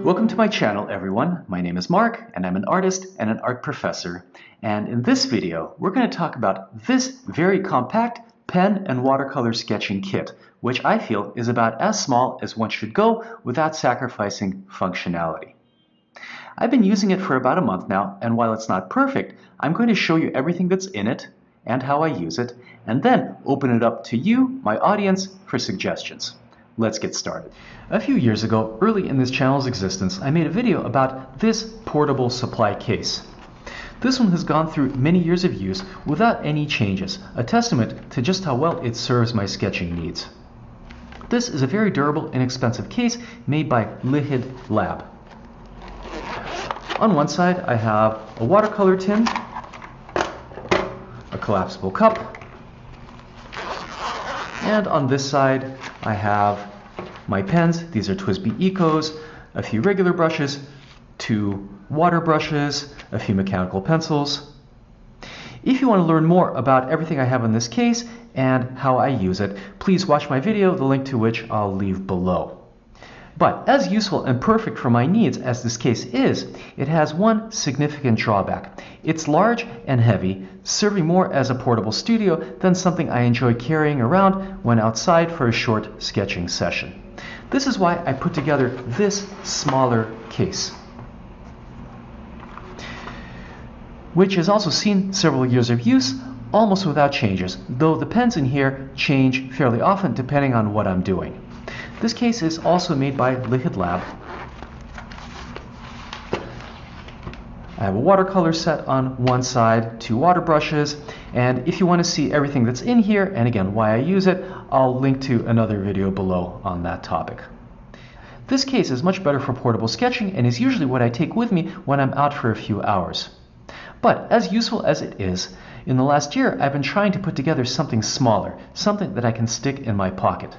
Welcome to my channel, everyone. My name is Mark, and I'm an artist and an art professor. And in this video, we're going to talk about this very compact pen and watercolor sketching kit, which I feel is about as small as one should go without sacrificing functionality. I've been using it for about a month now, and while it's not perfect, I'm going to show you everything that's in it and how I use it, and then open it up to you, my audience, for suggestions. Let's get started. A few years ago, early in this channel's existence, I made a video about this portable supply case. This one has gone through many years of use without any changes, a testament to just how well it serves my sketching needs. This is a very durable, inexpensive case made by Lihid Lab. On one side, I have a watercolor tin, a collapsible cup, and on this side, I have my pens. These are TWSBI Ecos, a few regular brushes, 2 water brushes, a few mechanical pencils. If you want to learn more about everything I have in this case and how I use it, please watch my video, the link to which I'll leave below. But as useful and perfect for my needs as this case is, it has one significant drawback. It's large and heavy, serving more as a portable studio than something I enjoy carrying around when outside for a short sketching session. This is why I put together this smaller case, which has also seen several years of use, almost without changes, though the pens in here change fairly often depending on what I'm doing. This case is also made by Lihid Lab. I have a watercolor set on one side, 2 water brushes, and if you want to see everything that's in here, and again why I use it, I'll link to another video below on that topic. This case is much better for portable sketching and is usually what I take with me when I'm out for a few hours. But as useful as it is, in the last year I've been trying to put together something smaller, something that I can stick in my pocket.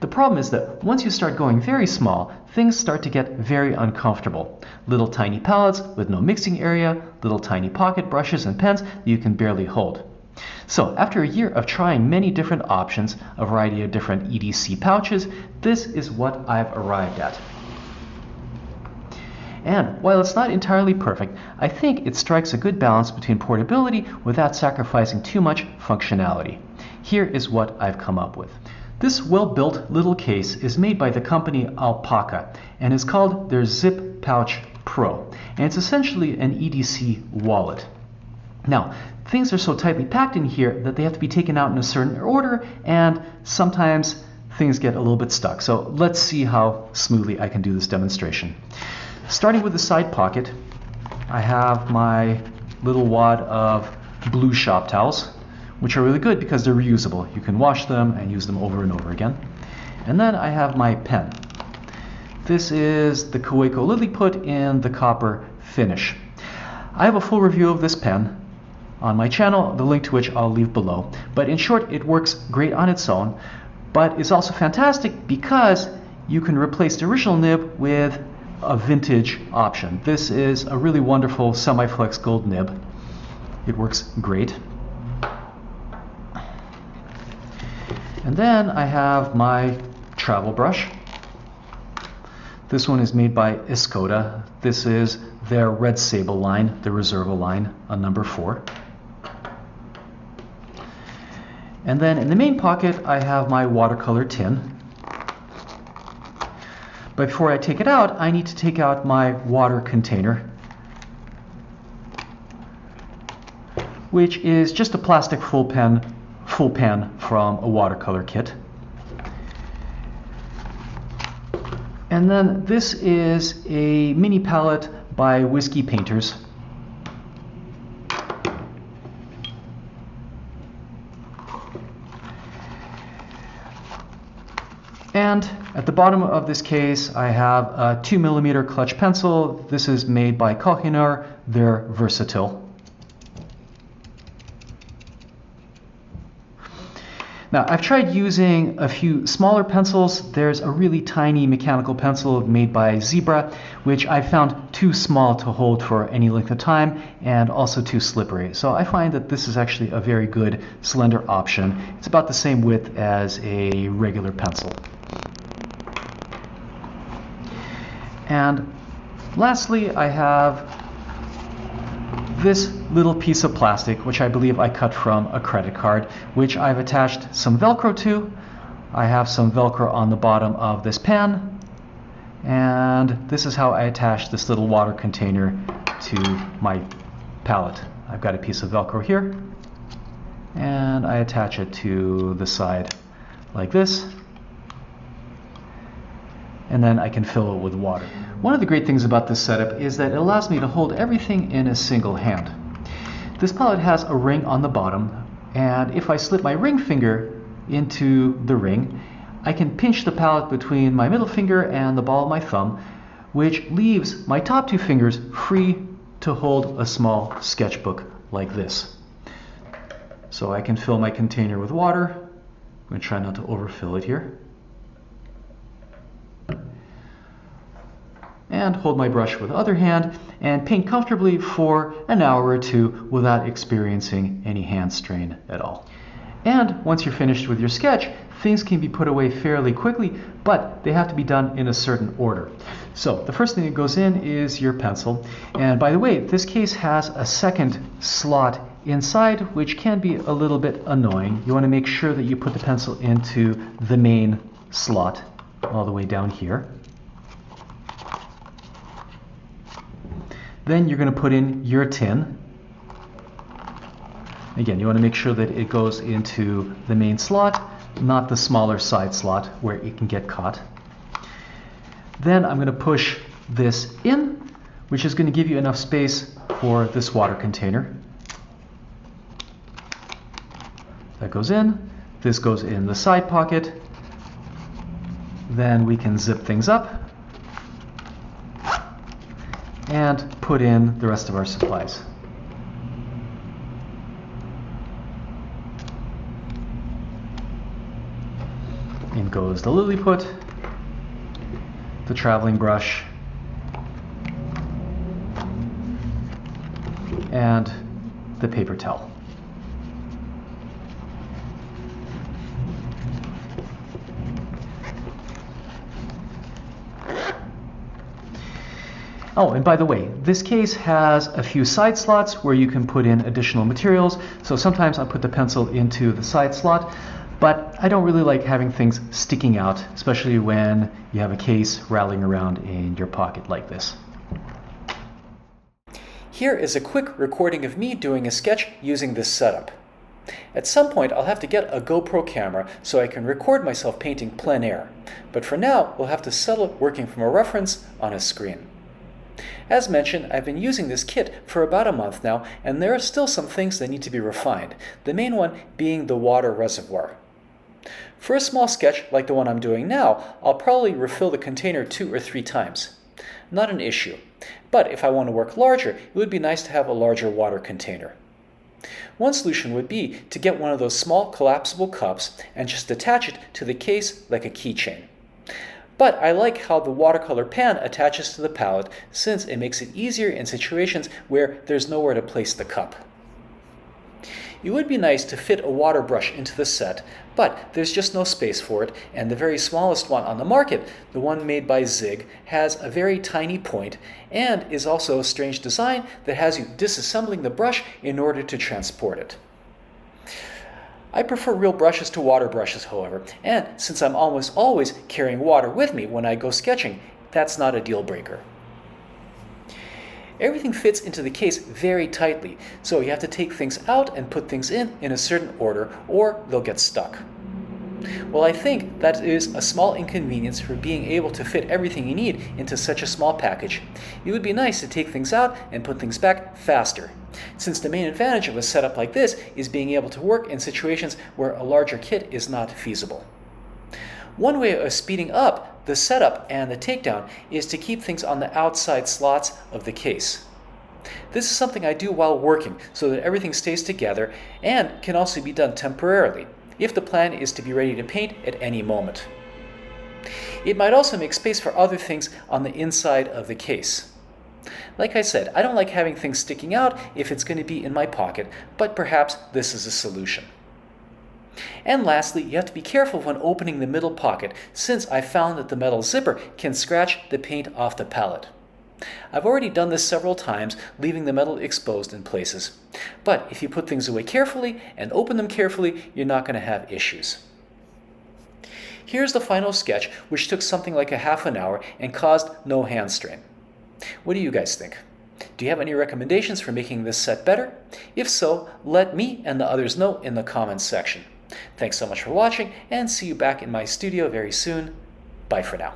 The problem is that once you start going very small, things start to get very uncomfortable. Little tiny palettes with no mixing area, little tiny pocket brushes and pens that you can barely hold. So after a year of trying many different options, a variety of different EDC pouches, this is what I've arrived at. And while it's not entirely perfect, I think it strikes a good balance between portability without sacrificing too much functionality. Here is what I've come up with. This well-built little case is made by the company Alpaca and is called their Zip Pouch Pro, and it's essentially an EDC wallet. Now, things are so tightly packed in here that they have to be taken out in a certain order, and sometimes things get a little bit stuck. So let's see how smoothly I can do this demonstration. Starting with the side pocket, I have my little wad of blue shop towels, which are really good because they're reusable. You can wash them and use them over and over again. And then I have my pen. This is the Watercolor Lilly put in the copper finish. I have a full review of this pen on my channel, the link to which I'll leave below. But in short, it works great on its own, but it's also fantastic because you can replace the original nib with a vintage option. This is a really wonderful semi-flex gold nib. It works great. And then I have my travel brush. This one is made by Escoda. This is their Red Sable line, the Reserva line, a number 4. And then in the main pocket, I have my watercolor tin. But before I take it out, I need to take out my water container, which is just a plastic full pan from a watercolor kit. And then this is a mini palette by Whiskey Painters. And at the bottom of this case, I have a 2mm clutch pencil. This is made by Koh-i-Noor. They're versatile. Now, I've tried using a few smaller pencils. There's a really tiny mechanical pencil made by Zebra, which I found too small to hold for any length of time and also too slippery. So I find that this is actually a very good slender option. It's about the same width as a regular pencil. And lastly, I have this little piece of plastic, which I believe I cut from a credit card, which I've attached some Velcro to. I have some Velcro on the bottom of this pan, and this is how I attach this little water container to my palette. I've got a piece of Velcro here, and I attach it to the side like this, and then I can fill it with water. One of the great things about this setup is that it allows me to hold everything in a single hand. This palette has a ring on the bottom, and if I slip my ring finger into the ring, I can pinch the palette between my middle finger and the ball of my thumb, which leaves my top two fingers free to hold a small sketchbook like this. So I can fill my container with water. I'm going to try not to overfill it here. And hold my brush with the other hand and paint comfortably for an hour or two without experiencing any hand strain at all. And once you're finished with your sketch, things can be put away fairly quickly, but they have to be done in a certain order. So the first thing that goes in is your pencil. And by the way, this case has a second slot inside, which can be a little bit annoying. You want to make sure that you put the pencil into the main slot all the way down here. Then you're going to put in your tin. Again, you want to make sure that it goes into the main slot, not the smaller side slot where it can get caught. Then I'm going to push this in, which is going to give you enough space for this water container. That goes in. This goes in the side pocket. Then we can zip things up and put in the rest of our supplies. In goes the lily put, the traveling brush, and the paper towel. Oh, and by the way, this case has a few side slots where you can put in additional materials. So sometimes I put the pencil into the side slot, but I don't really like having things sticking out, especially when you have a case rattling around in your pocket like this. Here is a quick recording of me doing a sketch using this setup. At some point, I'll have to get a GoPro camera so I can record myself painting plein air. But for now, we'll have to settle it working from a reference on a screen. As mentioned, I've been using this kit for about a month now, and there are still some things that need to be refined, the main one being the water reservoir. For a small sketch like the one I'm doing now, I'll probably refill the container 2 or 3 times. Not an issue. But if I want to work larger, it would be nice to have a larger water container. One solution would be to get one of those small collapsible cups and just attach it to the case like a keychain. But I like how the watercolor pan attaches to the palette, since it makes it easier in situations where there's nowhere to place the cup. It would be nice to fit a water brush into the set, but there's just no space for it, and the very smallest one on the market, the one made by Zig, has a very tiny point and is also a strange design that has you disassembling the brush in order to transport it. I prefer real brushes to water brushes, however, and since I'm almost always carrying water with me when I go sketching, that's not a deal breaker. Everything fits into the case very tightly, so you have to take things out and put things in a certain order, or they'll get stuck. Well, I think that is a small inconvenience for being able to fit everything you need into such a small package. It would be nice to take things out and put things back faster, since the main advantage of a setup like this is being able to work in situations where a larger kit is not feasible. One way of speeding up the setup and the takedown is to keep things on the outside slots of the case. This is something I do while working so that everything stays together, and can also be done temporarily if the plan is to be ready to paint at any moment. It might also make space for other things on the inside of the case. Like I said, I don't like having things sticking out if it's going to be in my pocket, but perhaps this is a solution. And lastly, you have to be careful when opening the middle pocket, since I found that the metal zipper can scratch the paint off the palette. I've already done this several times, leaving the metal exposed in places. But if you put things away carefully and open them carefully, you're not going to have issues. Here's the final sketch, which took something like a half an hour and caused no hand strain. What do you guys think? Do you have any recommendations for making this set better? If so, let me and the others know in the comments section. Thanks so much for watching, and see you back in my studio very soon. Bye for now.